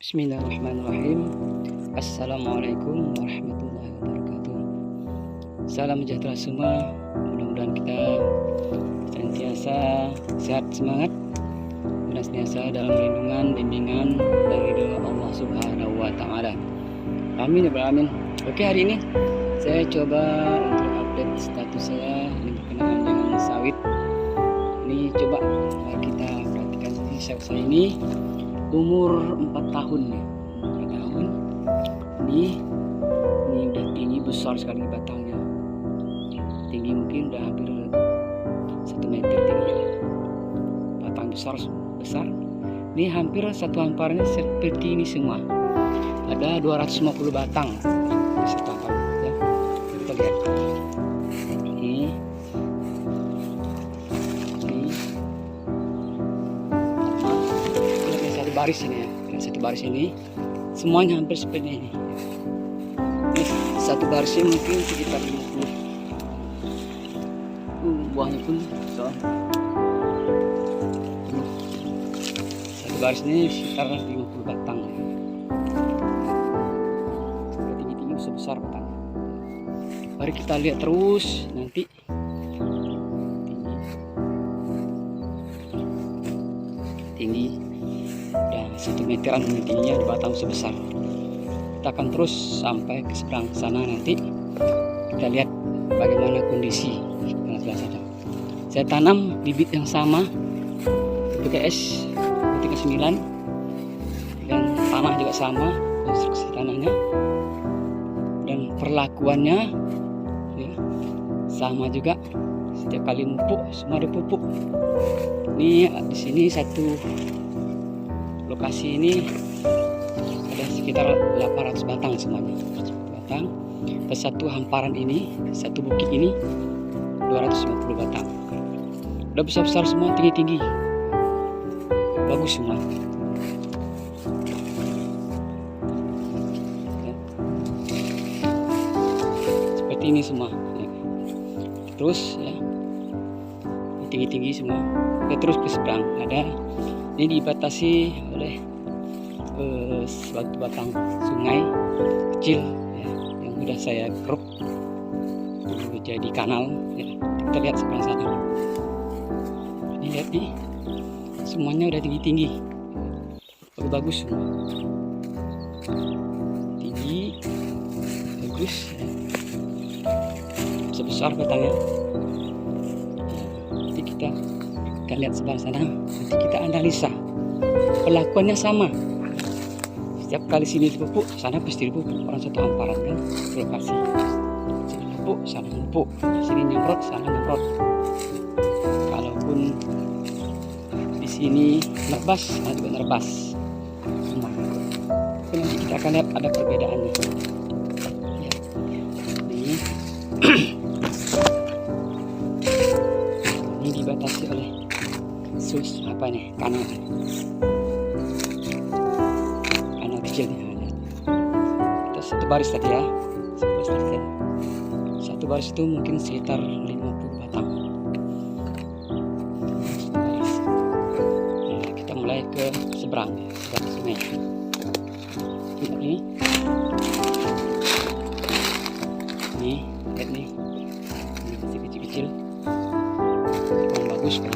Bismillahirrahmanirrahim. Assalamualaikum warahmatullahi wabarakatuh. Salam sejahtera semua. Mudah-mudahan kita senantiasa sehat semangat dan senantiasa dalam lindungan bimbingan dari Allah Subhanahu wa taala. Amin ya rabbal alamin. Oke, hari ini saya coba untuk update status saya ini berkenaan dengan sawit. Ini coba kita perhatikan sawit saya ini umur 4 tahun ya. 4 tahun. Ini udah tinggi, besar sekali batangnya. Tinggi mungkin udah hampir 1 meter tinggi. Batang besar. Ini hampir satu hamparannya seperti ini semua. Ada 250 batang satu hamparan ya. Kita lihat. Ini baris ini ya, satu baris ini semuanya hampir seperti ini. Satu barisnya mungkin sekitar 50 buahnya pun so. Satu baris ini sekitar 50 batang. Tinggi-tinggi sebesar batang. Mari kita lihat terus nanti. Tinggi dan 1 meteran tingginya di batang sebesar. Kita akan terus sampai ke seberang sana, nanti kita lihat bagaimana kondisi yang sebelah sana. Saya tanam bibit yang sama PKS 39 dan tanah juga sama, konstruksi tanahnya dan perlakuannya ya, sama juga. Setiap kali pupuk semua ada pupuk. Ini di sini satu lokasi ini ada sekitar 800 batang semuanya. Batang. Dan satu hamparan ini, satu bukit ini 250 batang. Udah besar-besar semua, tinggi-tinggi. Bagus semua. Ya. Seperti ini semua. Ya. Terus ya. Tinggi-tinggi semua. Kita terus ke seberang. Ada ini dibatasi oleh suatu batang sungai kecil ya, yang sudah saya keruk jadi kanal ya. Kita lihat sebelah sana. Ini lihat nih, semuanya udah tinggi-tinggi, bagus semua, tinggi, bagus, ya. Sebesar batangnya. Nanti kita lihat sebelah sana, nanti kita analisa. Perlakuannya sama. Setiap kali sini dipupuk, sana pasti dipupuk. Orang satu hamparan kan, lokasi. Sini pupuk, sana pupuk. Sini nyemprot, sana nyemprot. Kalaupun di sini nerbas, sana juga nerbas. Sama. Nanti kita akan lihat ada perbedaannya. Ya. Ini dibatasi oleh apa nih, kanal kecil nih. Kita satu baris tadi ya, satu baris itu mungkin sekitar 50 batang. Nah, kita mulai ke seberang sungai ini lihat nih, ini masih kecil-kecil, kurang bagus kan.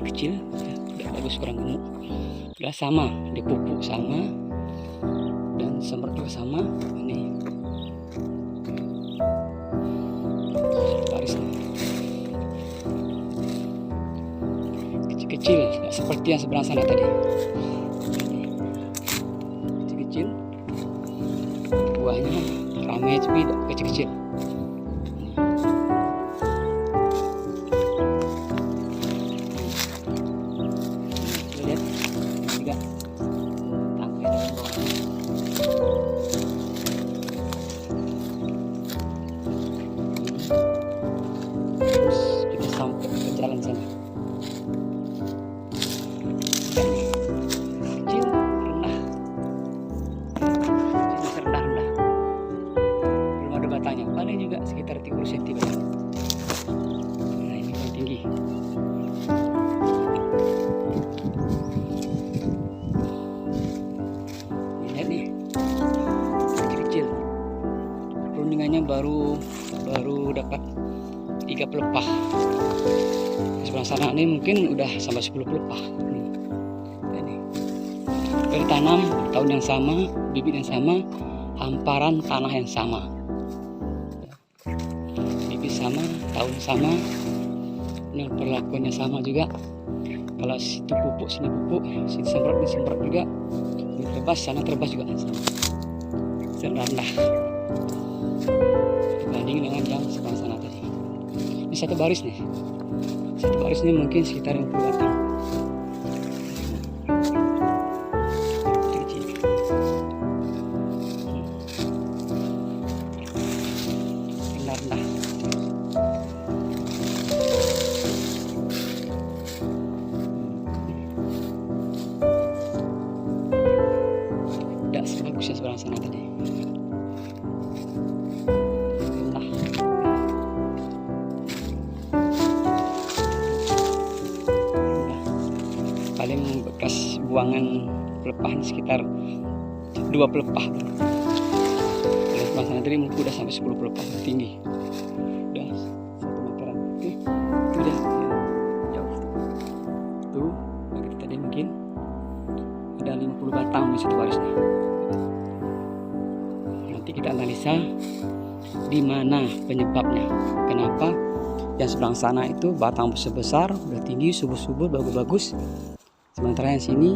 Kecil ya, udah bagus, kurang gemuk, udah sama, dipupuk sama dan semprot juga sama. Ini baris kecil-kecil, nggak seperti yang seberang sana tadi. Kecil-kecil, buahnya ramai tapi kecil-kecil. Paling juga sekitar 30 cm. 3 pelepah. Sebelah sana ini mungkin udah sampai 10 pelepah. Ini bertanam tahun yang sama, bibit yang sama, hamparan tanah yang sama, bibit sama, tahun sama, dan perlakuannya sama juga. Kalau situ pupuk, sini pupuk, sini semprot juga, ini terbas, sana terbas juga sama. Rendah dibanding dengan yang sebelah sana tadi. Ini satu baris nih. Satu baris ini mungkin sekitar 50 batang. Rendah. Tidak sebagus yang sebelah sana tadi. Paling bekas buangan pelepah ini sekitar 2 pelepah. Dari sebelah sana tadi mungkin udah sampai 10 pelepah tinggi. Udah 1 meteran. Oke, itu udah jauh. Tuh, bagi tadi mungkin ada 50 batang di satu barisnya. Nanti kita analisa di mana penyebabnya. Kenapa yang sebelah sana itu batang besar, udah tinggi, subur-subur, bagus-bagus. Sementara yang sini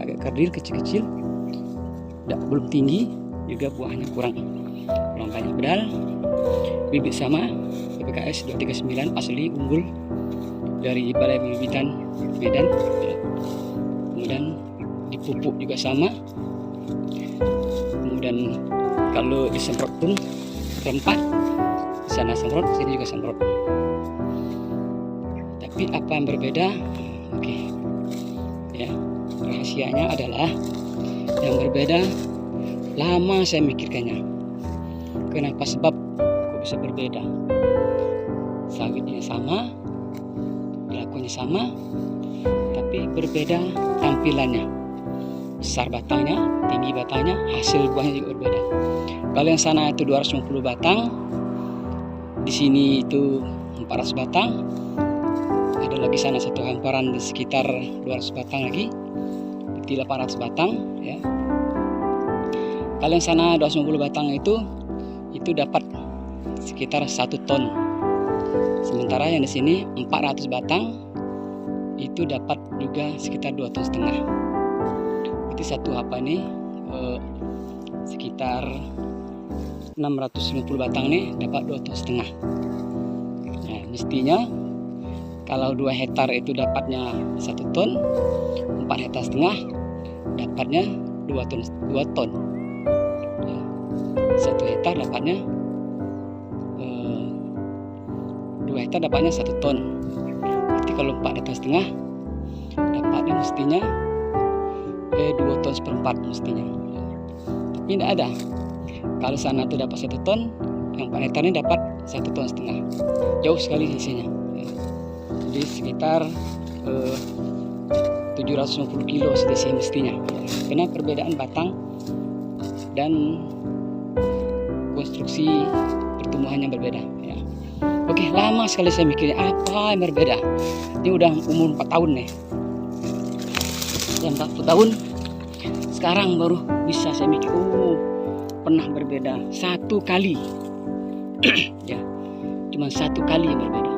agak kerdil, kecil-kecil, belum tinggi, juga buahnya kurang banyak. Padahal bibit sama, PPKS 239 asli unggul dari Balai Bibitan Medan. Kemudian dipupuk juga sama. Kemudian kalau disemprot pun rempat, sana semprot, sini juga semprot. Tapi apa yang berbeda? Oke. Ya, rahasianya adalah yang berbeda. Lama saya mikirkannya. Kenapa sebab kok bisa berbeda? Sawitnya sama, lakunya sama, tapi berbeda tampilannya. Besar batangnya, tinggi batangnya, hasil buahnya juga berbeda. Kalau yang sana itu 250 batang, di sini itu 400 batang. Ada lagi sana satu hamparan di sekitar 200 batang lagi, berarti 800 batang ya. Kalau yang sana 250 batang itu dapat sekitar 1 ton. Sementara yang di sini 400 batang itu dapat juga sekitar 2,5 ton. Berarti satu apa ini sekitar 650 batang nih dapat 2,5 ton. Nah, mestinya kalau 2 hektar itu dapatnya 1 ton, 4 hektar setengah dapatnya 2 ton. Ya, 1 hektar dapatnya 2 hektar dapatnya 1 ton. Berarti kalau 4 hektar setengah dapatnya mestinya 2 ton seperempat mestinya. Ya. Tapi tidak ada. Kalau sana itu dapat 1 ton, yang 4 hektar ini dapat 1 ton setengah. Jauh sekali sisinya. Ya. Jadi sekitar 750 kilo selisih mestinya. Karena perbedaan batang dan konstruksi pertumbuhannya berbeda. Ya. Oke, lama sekali saya mikirnya apa yang berbeda. Ini udah umur 4 tahun nih. Yang 40 tahun sekarang baru bisa saya mikir, pernah berbeda 1 kali. Ya, cuma 1 kali yang berbeda.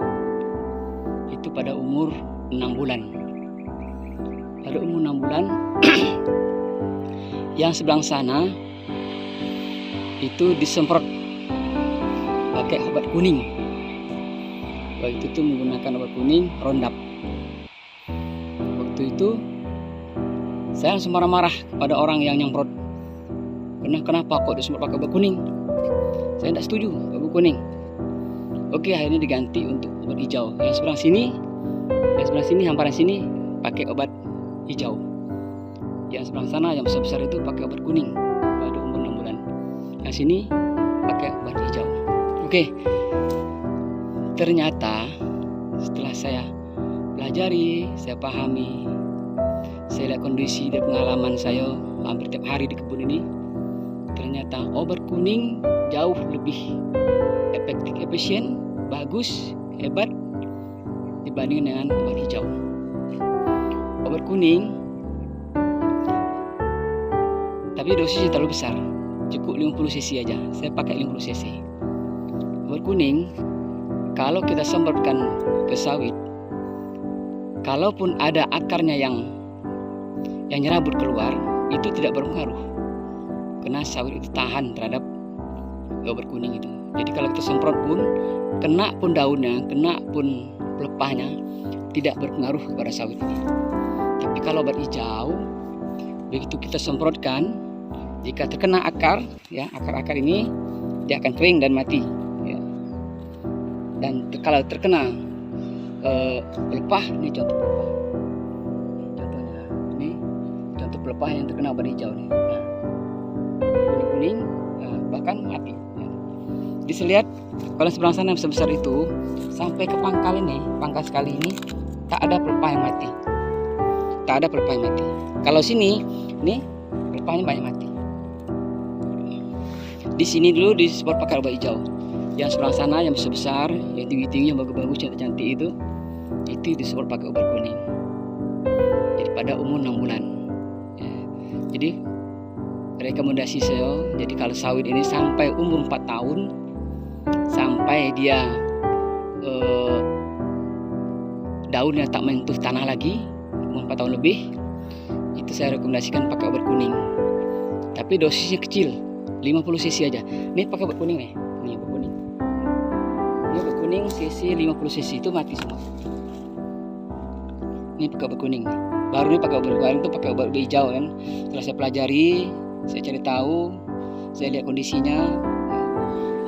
Itu pada umur 6 bulan. Pada umur 6 bulan yang sebelah sana itu disemprot pakai obat kuning. Waktu itu menggunakan obat kuning Roundup. Waktu itu saya langsung marah-marah kepada orang yang nyemprot. Kenapa kok disemprot pakai obat kuning? Saya tidak setuju obat kuning. Oke, akhirnya diganti untuk obat hijau. Yang sebelah sini hamparan sini pakai obat hijau. Yang sebelah sana yang besar-besar itu pakai obat kuning pada umur 6 bulan. Yang sini pakai obat hijau. Oke. Ternyata setelah saya pelajari, saya pahami, saya lihat kondisi dan pengalaman saya hampir tiap hari di kebun ini, ternyata obat kuning jauh lebih efektif, efisien, bagus hebat dibanding dengan obat hijau. Obat kuning tapi dosisnya terlalu besar, cukup 50 cc aja. Saya pakai 50 cc. Obat kuning kalau kita semprotkan ke sawit, kalaupun ada akarnya yang nyerabut keluar, itu tidak berpengaruh, karena sawit itu tahan terhadap obat kuning itu. Jadi kalau kita semprot pun, kena pun daunnya, kena pun pelepahnya, tidak berpengaruh kepada sawit ini. Tapi kalau obat hijau, begitu kita semprotkan, jika terkena akar, ya akar-akar ini dia akan kering dan mati. Ya. Dan kalau terkena pelepah, ini contoh pelepah. Contohnya ini contoh pelepah yang terkena obat hijau nih. Nah, kuning-kuning, bahkan mati. Jadi saya lihat kalau sebelah sana yang sebesar itu sampai ke pangkal ini, pangkal sekali ini tak ada pelepah yang mati. Tak ada pelepah yang mati. Kalau sini, ini pelepahnya banyak mati. Di sini dulu disemprot pakai obat hijau. Yang sebelah sana yang besar-besar, yang tinggi-tinggi, yang bagus-bagus, cantik-cantik itu disemprot pakai obat kuning. Jadi pada umur 6 bulan. Ya. Jadi rekomendasi saya, jadi kalau sawit ini sampai umur 4 tahun, sampai dia daunnya tak menyentuh tanah lagi, umur 4 tahun lebih, itu saya rekomendasikan pakai obat kuning. Tapi dosisnya kecil, 50 cc aja. Ini pakai obat kuning nih. Ini obat kuning. Ini obat kuning cc 50 cc itu mati semua. Ini pakai obat kuning. Baru ini pakai obat kuning itu pakai obat hijau kan. Setelah saya pelajari, saya cari tahu, saya lihat kondisinya,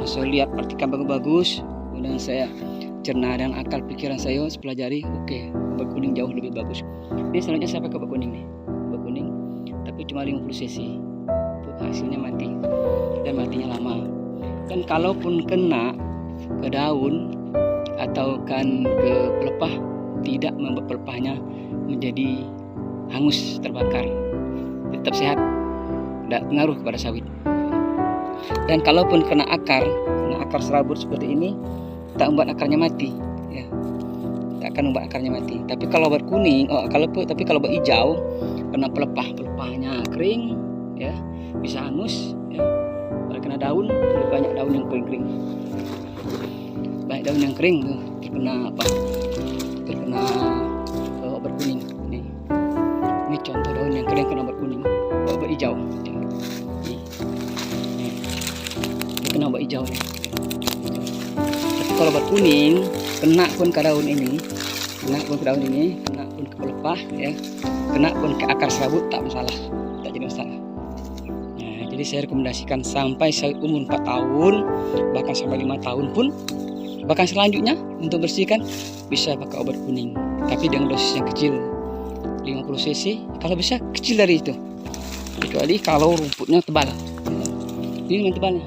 saya lihat praktikan bagus-bagus, kemudian saya cerna dan akal pikiran saya pelajari, oke, obat kuning jauh lebih bagus. Ini selanjutnya saya pakai obat kuning nih, obat kuning, tapi cuma 50 cc. Hasilnya mati dan matinya lama. Dan kalaupun kena ke daun atau kan ke pelepah, tidak membuat pelepahnya menjadi hangus, terbakar, tetap sehat, tidak pengaruh kepada sawit. Dan kalaupun kena akar serabut seperti ini, tak membuat akarnya mati, ya, tak akan membuat akarnya mati. Tapi kalau obat kuning, kalau obat hijau, kena pelepahnya kering, ya, bisa hangus, ya. Kalau kena daun, lebih banyak daun yang kering-kering, banyak daun yang kering tuh terkena obat kuning. Ini contoh daun yang kering kena obat kuning, obat hijau. Kena obat hijau nih. Tapi kalau obat kuning kena pun ke daun ini, kena pun ke pelepah, ya, kena pun ke akar serabut, tak masalah, tak jadi masalah. Nah, jadi saya rekomendasikan sampai umur 4 tahun, bahkan sampai 5 tahun pun, bahkan selanjutnya untuk bersihkan bisa pakai obat kuning, tapi dengan dosis yang kecil, 50 cc, kalau bisa kecil dari itu, kecuali kalau rumputnya tebal. Ini yang tebalnya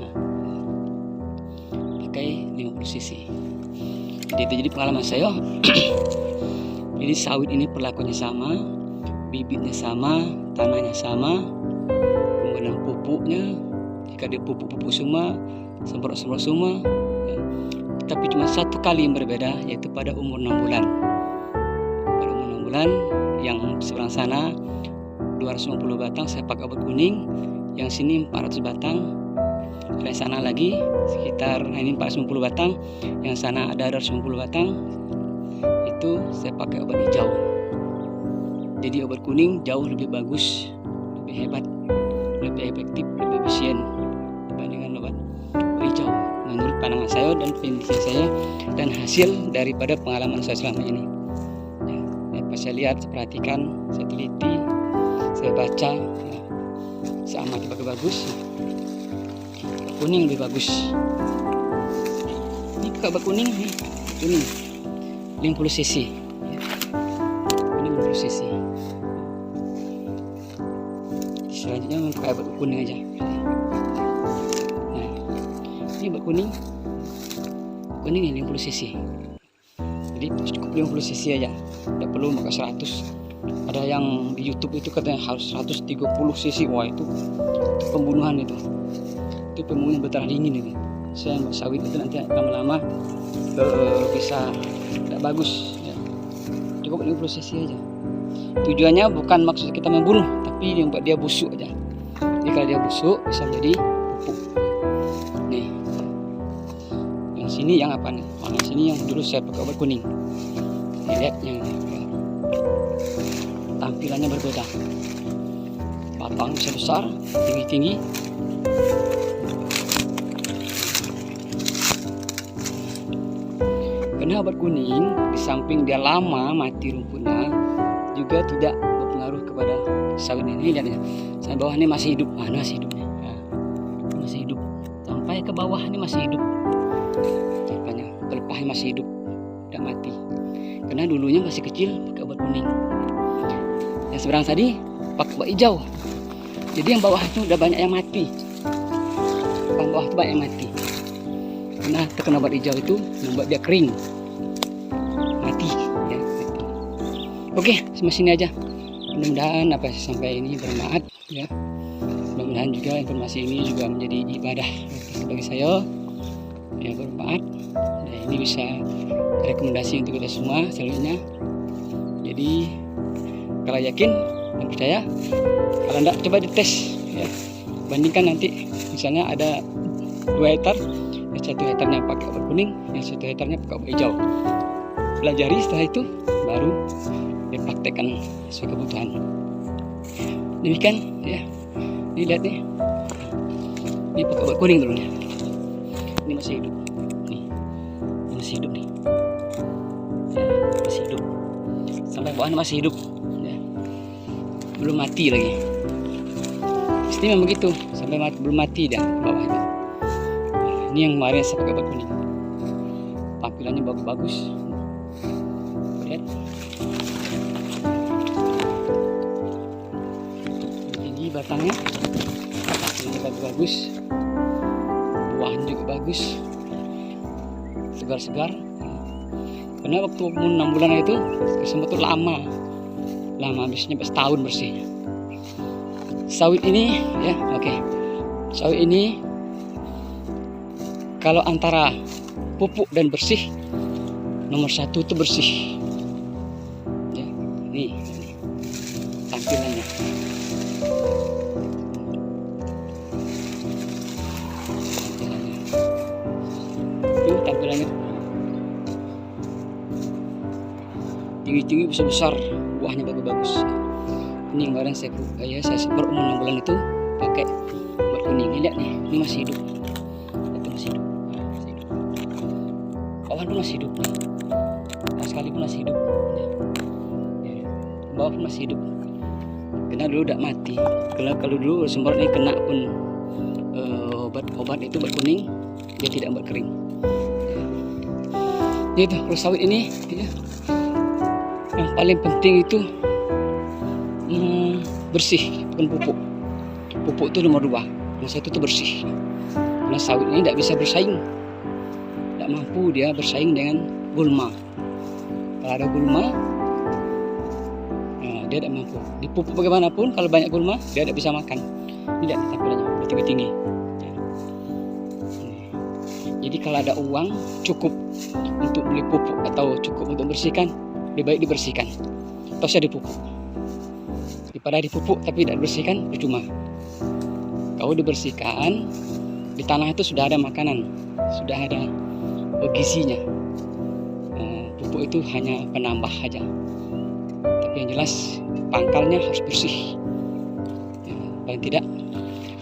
pakai 50 cc. Jadi pengalaman saya. Jadi sawit ini perlakuannya sama, bibitnya sama, tanahnya sama, kemudian pupuknya, jika dia pupuk semua, semprot semua, ya. Tapi cuma satu kali yang berbeda, yaitu pada umur 6 bulan. Pada umur 6 bulan, yang sebelah sana 250 batang saya pakai obat kuning, yang sini 400 batang, dari sana lagi sekitar ini 450 batang, yang sana ada 250 batang, itu saya pakai obat hijau. Jadi obat kuning jauh lebih bagus, lebih hebat, lebih efektif, lebih efisien dibandingkan obat hijau menurut pandangan saya dan penelitian saya dan hasil daripada pengalaman saya selama ini. Ya, saya lihat, saya perhatikan, saya teliti, saya baca, ya, saya amati bagus. Kuning lebih bagus. Ini pakai obat kuning nih, kuning 50 cc. Ini 50 cc. Selanjutnya pakai obat kuning aja. Nah, ini obat kuning ini 50 cc. Jadi cukup 50 cc aja, tidak perlu pakai 100. Ada yang di YouTube itu katanya harus 130 cc. Wah, itu pembunuhan itu pembunuhan berdarah dingin itu. Saya sawit itu nanti lama-lama bisa tidak bagus ya. Cukup ini prosesi aja. Tujuannya bukan maksud kita membunuh, tapi yang buat dia busuk aja. Jadi kalau dia busuk bisa menjadi pupuk. Nih, yang sini yang apa nih? Yang sini yang dulu saya pakai obat kuning. Nih, lihat yang ya. Tampilannya berbeda. Batang bisa besar, tinggi-tinggi. Karena obat kuning di samping dia lama mati rumputnya, juga tidak berpengaruh kepada sawit ini. Lihat ya, sampai bawah ini masih hidup. Ini masih hidup nih. Nah, masih hidup. Sampai ke bawah ini masih hidup. Apanya? Pelepahnya masih hidup, tidak mati. Karena dulunya masih kecil pakai obat kuning. Yang seberang tadi pakai obat hijau. Jadi yang bawah itu udah banyak yang mati. Yang bawah itu banyak yang mati. Karena terkena obat hijau itu membuat dia kering, mati. Ya, mati. Oke, sampai sini aja. Mudah-mudahan apa sampai ini bermanfaat ya. Mudah-mudahan juga informasi ini juga menjadi ibadah bagi saya ya, bermanfaat. Nah, ini bisa rekomendasi untuk kita semua selanjutnya. Jadi kalau yakin dan percaya, kalau enggak coba dites ya. Bandingkan nanti misalnya ada 2 hektar, yang 1 hektarnya pakai obat kuning, yang 1 hektarnya pakai obat hijau. Pelajari, setelah itu baru dipraktekkan sesuai kebutuhan. Demikian ya. Ini lihat nih. Ini pakai obat kuning dulu nih. Ini masih hidup. Nih. Ini masih hidup nih. Ya, masih hidup. Sampai bawahnya masih hidup. Ya. Belum mati lagi. Pasti memang begitu. Sampai belum mati dah bawahnya. Nah, ini yang kemarin saya pakai obat kuning. Tampilannya bagus-bagus. Lihat. Tinggi batangnya. Ini bagus. Buahnya juga bagus. Segar-segar. Karena waktu umur 6 bulan itu sempat tuh lama biasanya sampai setahun bersihnya. Sawit ini ya, oke. Sawit ini kalau antara pupuk dan bersih, nomor 1 itu bersih. Ya, ini tampilannya. Ini tampilannya. Tinggi-tinggi, besar-besar, buahnya bagus-bagus. Ini kemarin saya seper umur 6 bulan itu pakai obat kuning. Ini lihat nih, ini masih hidup. Itu masih hidup. Nah, masih hidup. Bawah pun masih hidup. Bawah sekali pun masih hidup. Ya. Bawah pun masih hidup. Karena dulu udah mati. Kalau dulu semprot ini kena pun obat itu obat kuning, dia tidak buat kering. Ya itu kalau sawit ini ya, yang paling penting itu bersih, bukan pupuk. Pupuk itu nomor 2. Yang 1 itu bersih. Karena sawit ini tidak bisa bersaing, tidak mampu dia bersaing dengan gulma. Kalau ada gulma, dia tidak mampu. Dipupuk bagaimanapun, kalau banyak gulma dia tidak bisa makan. Ini tidak tampilannya, tinggi-tinggi. Ya. Jadi kalau ada uang cukup untuk beli pupuk atau cukup untuk bersihkan, lebih baik dibersihkan. Atau saya dipupuk. Daripada dipupuk tapi tidak dibersihkan, percuma. Kalau dibersihkan, di tanah itu sudah ada makanan, sudah ada gizinya. Pupuk itu hanya penambah aja. Tapi yang jelas pangkalnya harus bersih. Paling tidak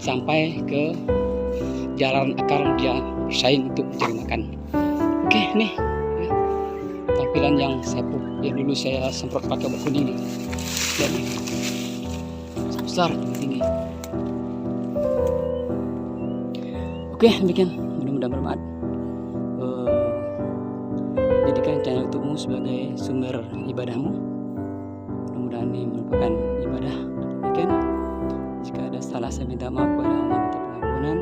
sampai ke jalan akar dia bersaing untuk mencari makan. Oke, nih tampilan yang dulu saya semprot pakai obat kuning nih. Lihat nih. Besar, tinggi. Oke, demikian. Mudah-mudahan bermanfaat. Jadikan channel YouTubemu sebagai sumber ibadahmu. Mudah-mudahan ini merupakan ibadah. Demikian. Jika ada salah, saya minta maaf kepada Allah, minta pengampunan.